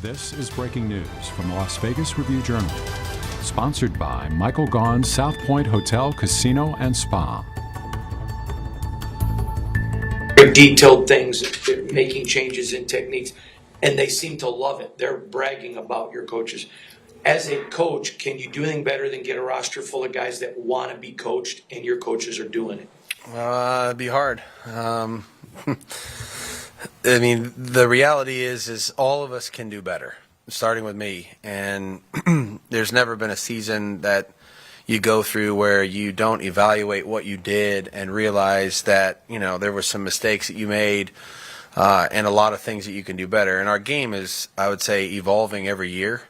This is breaking news from the Las Vegas Review-Journal, sponsored by Michael Gaughan's South Point Hotel, Casino, and Spa. Very detailed things, they're making changes in techniques, and they seem to love it. They're bragging about your coaches. As a coach, can you do anything better than get a roster full of guys that want to be coached and your coaches are doing it? It'd be hard. I mean, the reality is all of us can do better, starting with me. And there's never been a season that you go through where you don't evaluate what you did and realize that, you know, there were some mistakes that you made and a lot of things that you can do better. And our game is, I would say, evolving every year.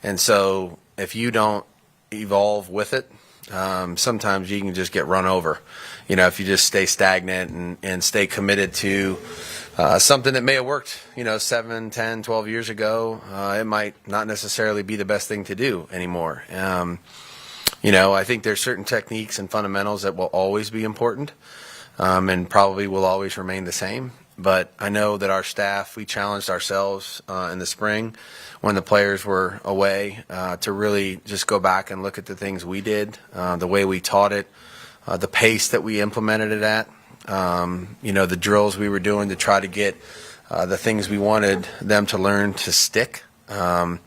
And so if you don't evolve with it, sometimes you can just get run over. You know, if you just stay stagnant and stay committed to something that may have worked, 7, 10, 12 years ago, it might not necessarily be the best thing to do anymore. I think there's certain techniques and fundamentals that will always be important and probably will always remain the same. But I know that our staff, we challenged ourselves in the spring when the players were away to really just go back and look at the things we did, the way we taught it, the pace that we implemented it at, the drills we were doing to try to get the things we wanted them to learn to stick. And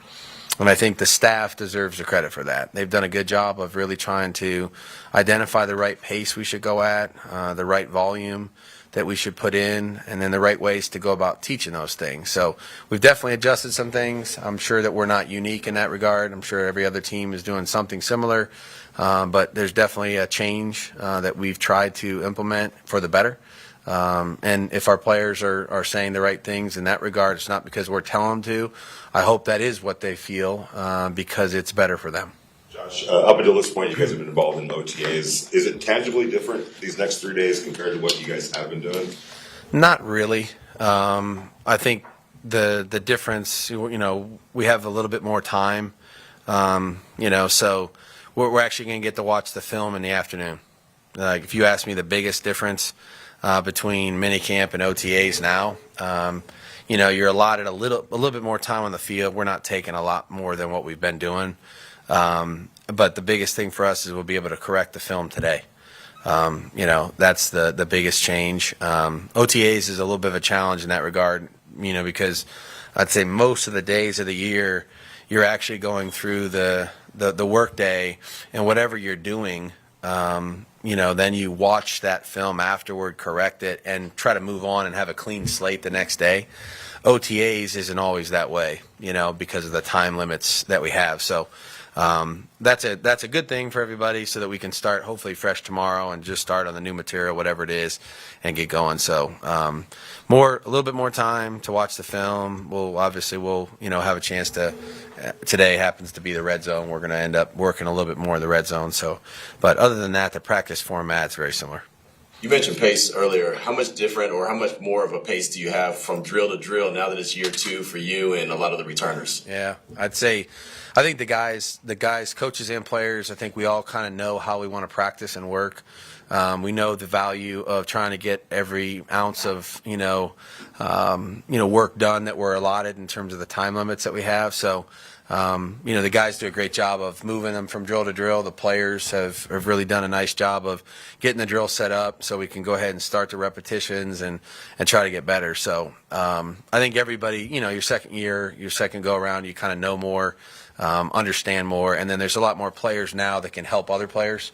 I think the staff deserves the credit for that. They've done a good job of really trying to identify the right pace we should go at, the right volume that we should put in, and then the right ways to go about teaching those things. So we've definitely adjusted some things. I'm sure that we're not unique in that regard. I'm sure every other team is doing something similar, but there's definitely a change that we've tried to implement for the better. And if our players are saying the right things in that regard, it's not because we're telling them to. I hope that is what they feel because it's better for them. Josh, up until this point, you guys have been involved in OTAs. Is it tangibly different these next 3 days compared to what you guys have been doing? Not really. I think the difference, we have a little bit more time, so we're actually going to get to watch the film in the afternoon. Like, if you ask me the biggest difference between minicamp and OTAs now, you're allotted a little bit more time on the field. We're not taking a lot more than what we've been doing. But the biggest thing for us is we'll be able to correct the film today. That's the biggest change. OTAs is a little bit of a challenge in that regard, because I'd say most of the days of the year you're actually going through the work day, and whatever you're doing, then you watch that film afterward, correct it, and try to move on and have a clean slate the next day. OTAs isn't always that way, because of the time limits that we have. So that's a good thing for everybody, so that we can start hopefully fresh tomorrow and just start on the new material, whatever it is, and get going. So a little bit more time to watch the film. We'll have a chance to. Today happens to be the red zone. We're going to end up working a little bit more in the red zone. So, but other than that, the practice format's very similar. You mentioned pace earlier. How much different or how much more of a pace do you have from drill to drill now that it's year 2 for you and a lot of the returners? Yeah, I think the guys, coaches and players, I think we all kind of know how we want to practice and work. We know the value of trying to get every ounce of work done that we're allotted in terms of the time limits that we have. So the guys do a great job of moving them from drill to drill. The players have really done a nice job of getting the drill set up so we can go ahead and start the repetitions and try to get better. So I think everybody, your second year, your second go around, you kind of know more, understand more, and then there's a lot more players now that can help other players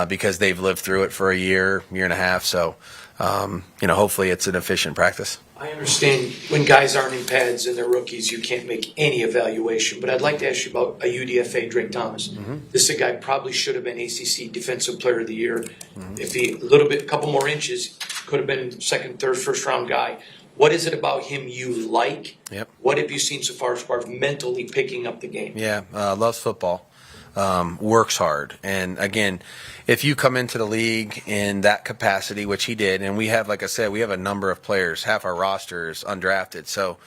because they've lived through it for a year and a half. So hopefully it's an efficient practice. I understand when guys aren't in pads and they're rookies, you can't make any evaluation. But I'd like to ask you about a UDFA, Drake Thomas. Mm-hmm. This is a guy probably should have been ACC Defensive Player of the Year. Mm-hmm. If he a couple more inches, could have been second, third, first round guy. What is it about him you like? Yep. What have you seen so far as mentally picking up the game? Yeah, loves football. Works hard. And again, if you come into the league in that capacity, which he did, and we have, like I said, we have a number of players, half our roster is undrafted. So,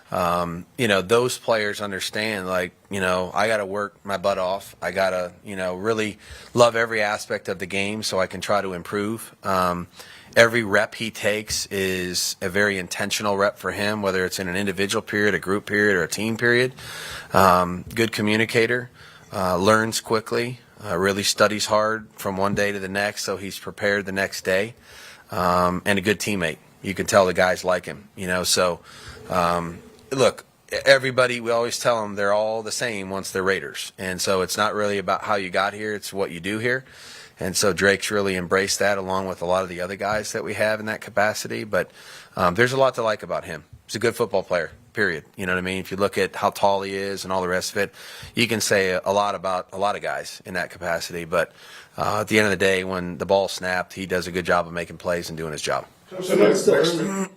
those players understand, I got to work my butt off. I got to, really love every aspect of the game so I can try to improve. every rep he takes is a very intentional rep for him, whether it's in an individual period, a group period, or a team period. Good communicator, learns quickly, really studies hard from one day to the next, so he's prepared the next day, and a good teammate. You can tell the guys like him, So, look, everybody, we always tell them they're all the same once they're Raiders, and so it's not really about how you got here; it's what you do here. And so Drake's really embraced that, along with a lot of the other guys that we have in that capacity. But there's a lot to like about him. He's a good football player, period. You know what I mean? If you look at how tall he is and all the rest of it, you can say a lot about a lot of guys in that capacity. But at the end of the day, when the ball snapped, he does a good job of making plays and doing his job. So it's still early.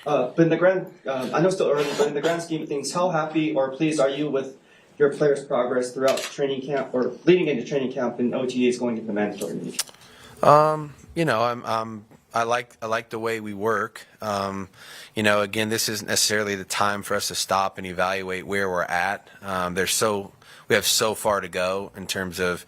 But in the I know it's still early, but in the grand scheme of things, how happy or pleased are you with your players' progress throughout training camp or leading into training camp and OTAs going into the mandatory league? I like the way we work. Again, this isn't necessarily the time for us to stop and evaluate where we're at. We have so far to go in terms of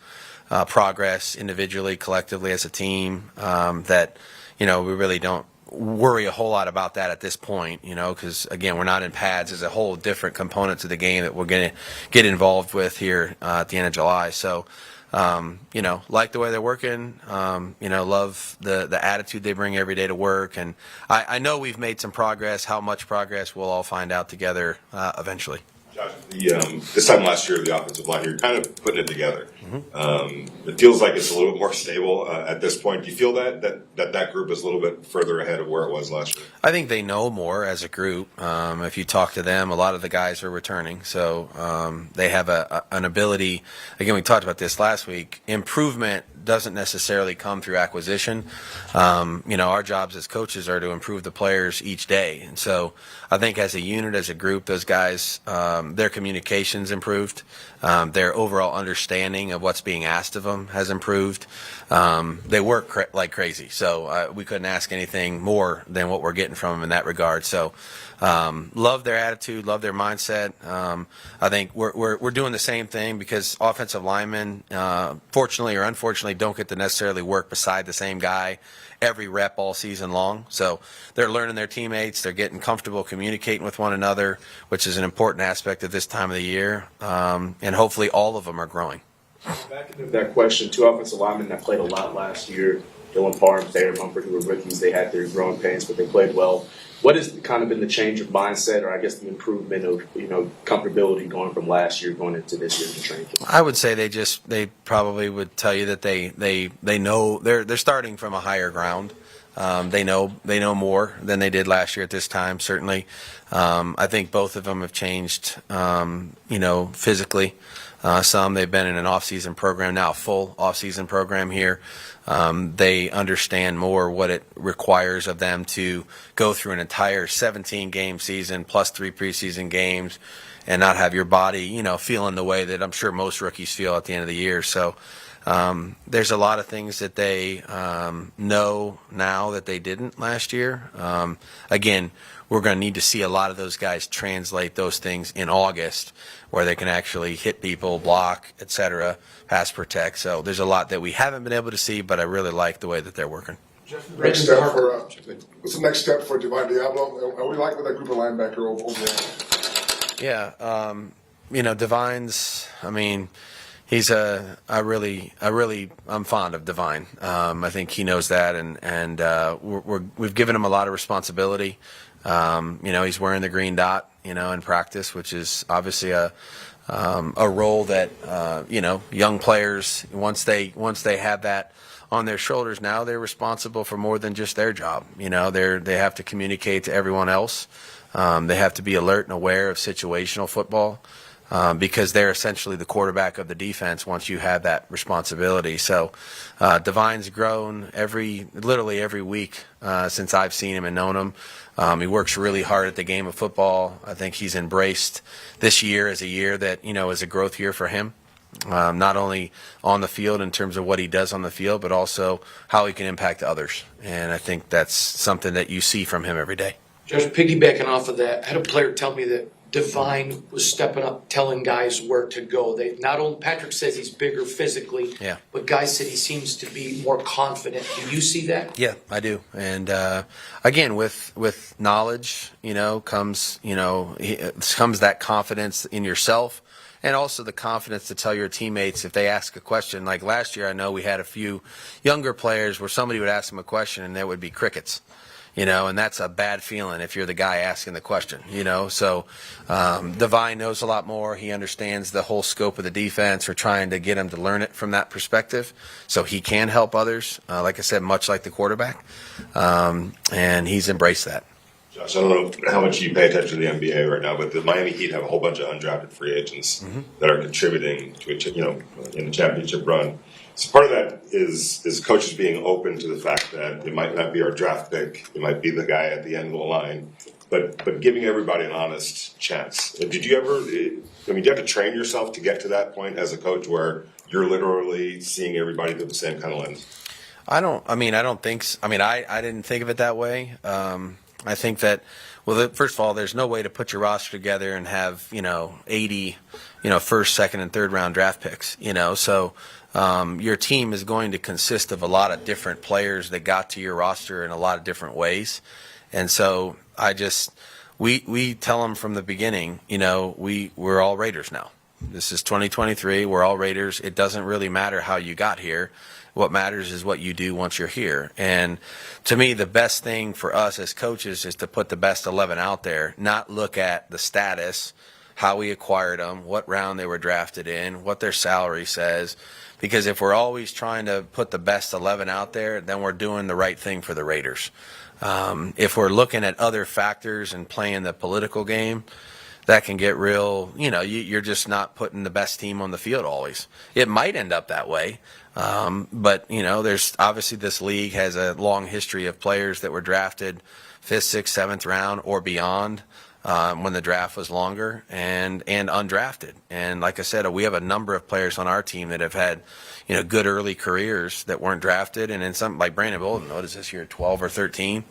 progress individually, collectively as a team, that we really don't worry a whole lot about that at this point, because again, we're not in pads. There's a whole different component to the game that we're going to get involved with here at the end of July. So, like the way they're working, love the attitude they bring every day to work. And I know we've made some progress. How much progress we'll all find out together eventually. Josh, this time last year, the offensive line, you're kind of putting it together. It feels like it's a little bit more stable at this point. Do you feel that group is a little bit further ahead of where it was last year? I think they know more as a group. If you talk to them, a lot of the guys are returning. So they have an ability. Again, we talked about this last week. Improvement doesn't necessarily come through acquisition. Our jobs as coaches are to improve the players each day. And so I think as a unit, as a group, those guys, their communication's improved. Their overall understanding of what's being asked of them has improved. They work like crazy. So we couldn't ask anything more than what we're getting from them in that regard. So love their attitude, love their mindset. I think we're doing the same thing because offensive linemen, fortunately or unfortunately, don't get to necessarily work beside the same guy every rep all season long. So they're learning their teammates. They're getting comfortable communicating with one another, which is an important aspect of this time of the year. And hopefully all of them are growing. Back into that question, two offensive linemen that played a lot last year, Dylan Parham, Thayer Mumford, who were rookies, they had their growing pains, but they played well. What has kind of been the change of mindset, or I guess the improvement of comfortability going from last year going into this year in training camp? I would say they probably would tell you that they know they're starting from a higher ground. They know more than they did last year at this time. Certainly, I think both of them have changed. Physically. Some they've been in an off-season program now, a full off-season program here. They understand more what it requires of them to go through an entire 17-game season plus 3 preseason games and not have your body, feeling the way that I'm sure most rookies feel at the end of the year. So there's a lot of things that they know now that they didn't last year. Again, we're going to need to see a lot of those guys translate those things in August where they can actually hit people, block, etc., pass protect. So there's a lot that we haven't been able to see, but I really like the way that they're working. What's the next step for Divine Diablo? Are we like with that group of linebacker overall? Yeah, Divine's, he's I'm fond of Divine. I think he knows that, and we've given him a lot of responsibility. He's wearing the green dot, in practice, which is obviously a role that young players once they have that on their shoulders, now they're responsible for more than just their job. They have to communicate to everyone else. They have to be alert and aware of situational football. Because they're essentially the quarterback of the defense once you have that responsibility. So Divine's grown literally every week since I've seen him and known him. He works really hard at the game of football. I think he's embraced this year as a year that, is a growth year for him. Not only on the field in terms of what he does on the field, but also how he can impact others. And I think that's something that you see from him every day. Just piggybacking off of that, I had a player tell me that Divine was stepping up, telling guys where to go. They not only Patrick says he's bigger physically, Yeah. but guys said he seems to be more confident. Do you see that? Yeah, I do. And again, with knowledge, comes comes that confidence in yourself, and also the confidence to tell your teammates if they ask a question. Like last year, I know we had a few younger players where somebody would ask them a question and there would be crickets. And that's a bad feeling if you're the guy asking the question, So Divine knows a lot more. He understands the whole scope of the defense. We're trying to get him to learn it from that perspective so he can help others, like I said, much like the quarterback. And he's embraced that. Josh, I don't know how much you pay attention to the NBA right now, but the Miami Heat have a whole bunch of undrafted free agents that are contributing to in the championship run. So part of that is coaches being open to the fact that it might not be our draft pick, it might be the guy at the end of the line, but giving everybody an honest chance. Did you ever? Do you have to train yourself to get to that point as a coach where you're literally seeing everybody through the same kind of lens? I don't think so. I didn't think of it that way. I think that, first of all, there's no way to put your roster together and have 80 first, second, and third round draft picks. So your team is going to consist of a lot of different players that got to your roster in a lot of different ways, and so we tell them from the beginning, we're all Raiders now. This is 2023. We're all Raiders. It doesn't really matter how you got here. What matters is what you do once you're here. And to me, the best thing for us as coaches is to put the best 11 out there, not look at the status, how we acquired them, what round they were drafted in, what their salary says. Because if we're always trying to put the best 11 out there, then we're doing the right thing for the Raiders. If we're looking at other factors and playing the political game, that can get real, you're just not putting the best team on the field always. It might end up that way. But there's obviously this league has a long history of players that were drafted 5th, 6th, 7th round or beyond when the draft was longer and undrafted. And like I said, we have a number of players on our team that have had good early careers that weren't drafted. And in some like Brandon Bolden, what is this year, 12 or 13?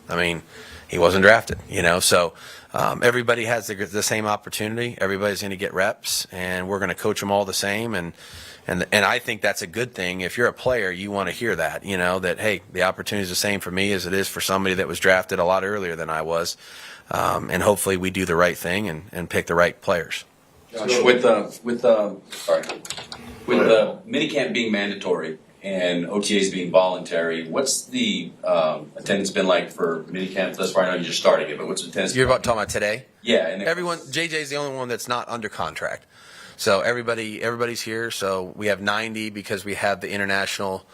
He wasn't drafted. So everybody has the same opportunity. Everybody's going to get reps, and we're going to coach them all the same. And I think that's a good thing. If you're a player, you want to hear that, that, hey, the opportunity is the same for me as it is for somebody that was drafted a lot earlier than I was. And hopefully we do the right thing and pick the right players. Josh, with minicamp being mandatory and OTAs being voluntary, what's the attendance been like for minicamp thus far? I know you're just starting it, but what's the attendance? You're talking about today? Yeah. And JJ's the only one that's not under contract. So everybody's here. So we have 90 because we have the international,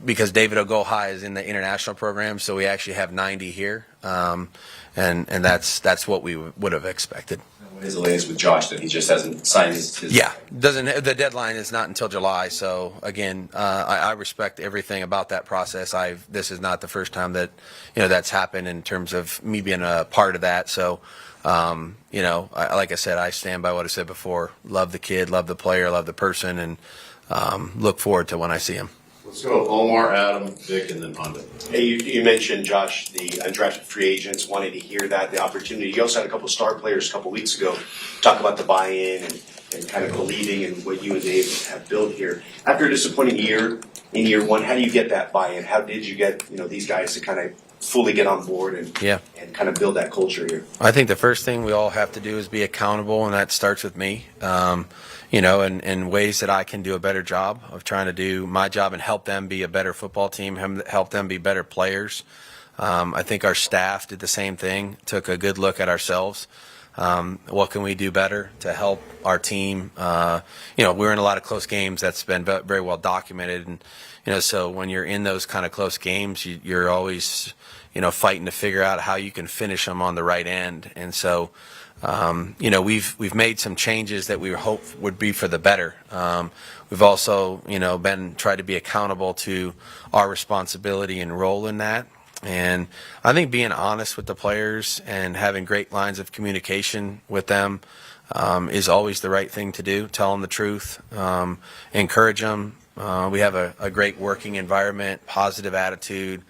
because David Ogohai is in the international program. So we actually have 90 here, and that's what we would have expected. What is the latest with Josh that he just hasn't signed his? Yeah, the deadline is not until July. So again, I respect everything about that process. This is not the first time that that's happened in terms of me being a part of that. So. Like I said, I stand by what I said before. Love the kid, love the player, love the person, and look forward to when I see him. Let's go Omar, Adam, Vic, and then Honda. Hey, you mentioned, Josh, the undrafted free agents, wanted to hear that, the opportunity. You also had a couple of star players a couple of weeks ago talk about the buy-in and kind of believing in what you and Dave have built here. After a disappointing year, in year one, how do you get that buy-in? How did you get these guys to kind of fully get on board and kind of build that culture here? I think the first thing we all have to do is be accountable, and that starts with me. In ways that I can do a better job of trying to do my job and help them be a better football team, help them be better players. I think our staff did the same thing, took a good look at ourselves. What can we do better to help our team? We're in a lot of close games. That's been very well documented. And, so when you're in those kind of close games, you're always, fighting to figure out how you can finish them on the right end. And so, we've made some changes that we hope would be for the better. We've also, tried to be accountable to our responsibility and role in that. And I think being honest with the players and having great lines of communication with them is always the right thing to do. Tell them the truth, encourage them. We have a great working environment, positive attitude,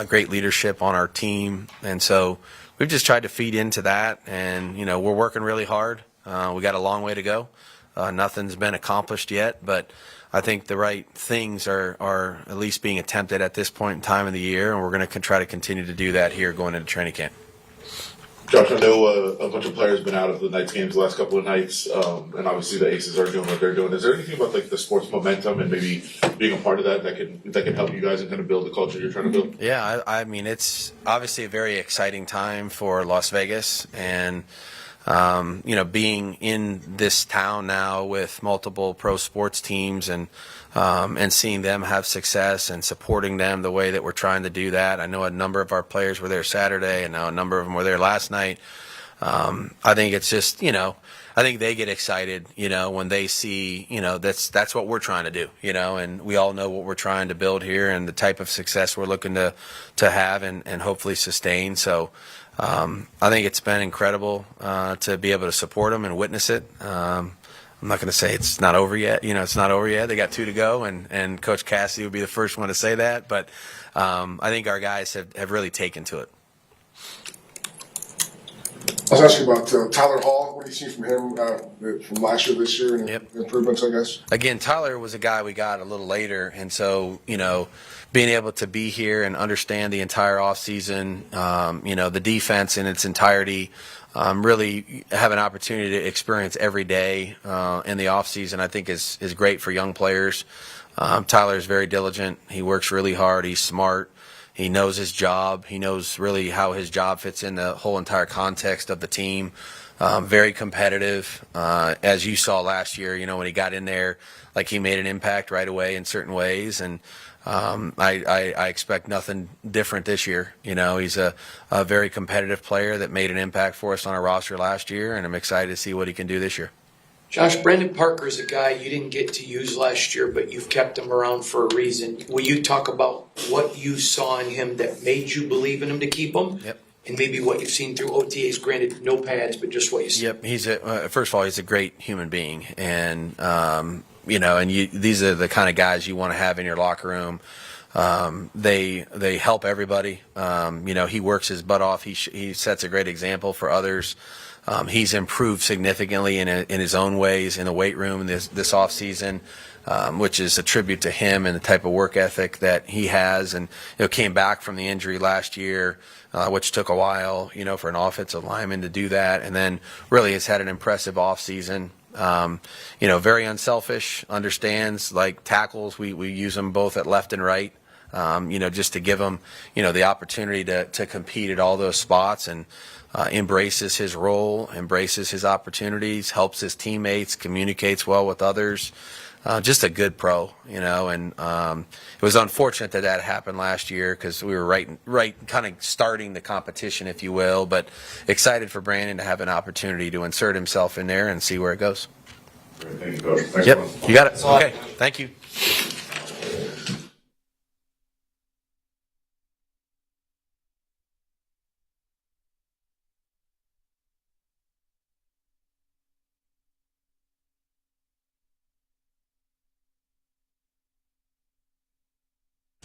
great leadership on our team. And so we've just tried to feed into that, and we're working really hard. We got a long way to go. Nothing's been accomplished yet, but I think the right things are at least being attempted at this point in time of the year, and we're going to try to continue to do that here going into training camp. Josh, I know a bunch of players been out of the Knights games the last couple of nights, and obviously the Aces are doing what they're doing. Is there anything about like the sports momentum and maybe being a part of that can help you guys and kind of build the culture you're trying to build? Yeah, I mean it's obviously a very exciting time for Las Vegas, and being in this town now with multiple pro sports teams and seeing them have success and supporting them the way that we're trying to do that. I know a number of our players were there Saturday, and now a number of them were there last night. I think it's just, I think they get excited, when they see, that's what we're trying to do, and we all know what we're trying to build here and the type of success we're looking to have and hopefully sustain. So I think it's been incredible to be able to support them and witness it. I'm not going to say it's not over yet. It's not over yet. They got 2 to go, and Coach Cassidy would be the first one to say that. But I think our guys have really taken to it. I was asking about Tyler Hall. What do you see from him from last year, this year, and improvements, I guess? Again, Tyler was a guy we got a little later, and so, being able to be here and understand the entire offseason, the defense in its entirety, really have an opportunity to experience every day in the offseason, I think is great for young players. Tyler is very diligent. He works really hard. He's smart. He knows his job. He knows really how his job fits in the whole entire context of the team. Very competitive. As you saw last year, when he got in there, like he made an impact right away in certain ways. And I expect nothing different this year. He's a very competitive player that made an impact for us on our roster last year, and I'm excited to see what he can do this year. Josh, Brandon Parker is a guy you didn't get to use last year, but you've kept him around for a reason. Will you talk about what you saw in him that made you believe in him to keep him? Yep. And maybe what you've seen through OTAs, granted no pads, but just what you see. Yep, first of all, he's a great human being, and these are the kind of guys you want to have in your locker room. They help everybody. He works his butt off. He sets a great example for others. He's improved significantly in his own ways in the weight room this off season, which is a tribute to him and the type of work ethic that he has. And came back from the injury last year, which took a while, for an offensive lineman to do that, and then really has had an impressive off season. Very unselfish, understands like tackles. We use them both at left and right. Just to give him, the opportunity to compete at all those spots, and embraces his role, embraces his opportunities, helps his teammates, communicates well with others. Just a good pro, and it was unfortunate that happened last year because we were right kind of starting the competition, if you will, but excited for Brandon to have an opportunity to insert himself in there and see where it goes. Great. Thank you, Coach. Thanks, Yep, man. you got it. Okay, thank you.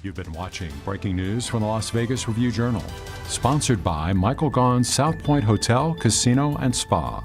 You've been watching Breaking News from the Las Vegas Review-Journal, sponsored by Michael Gaughan's South Point Hotel, Casino, and Spa.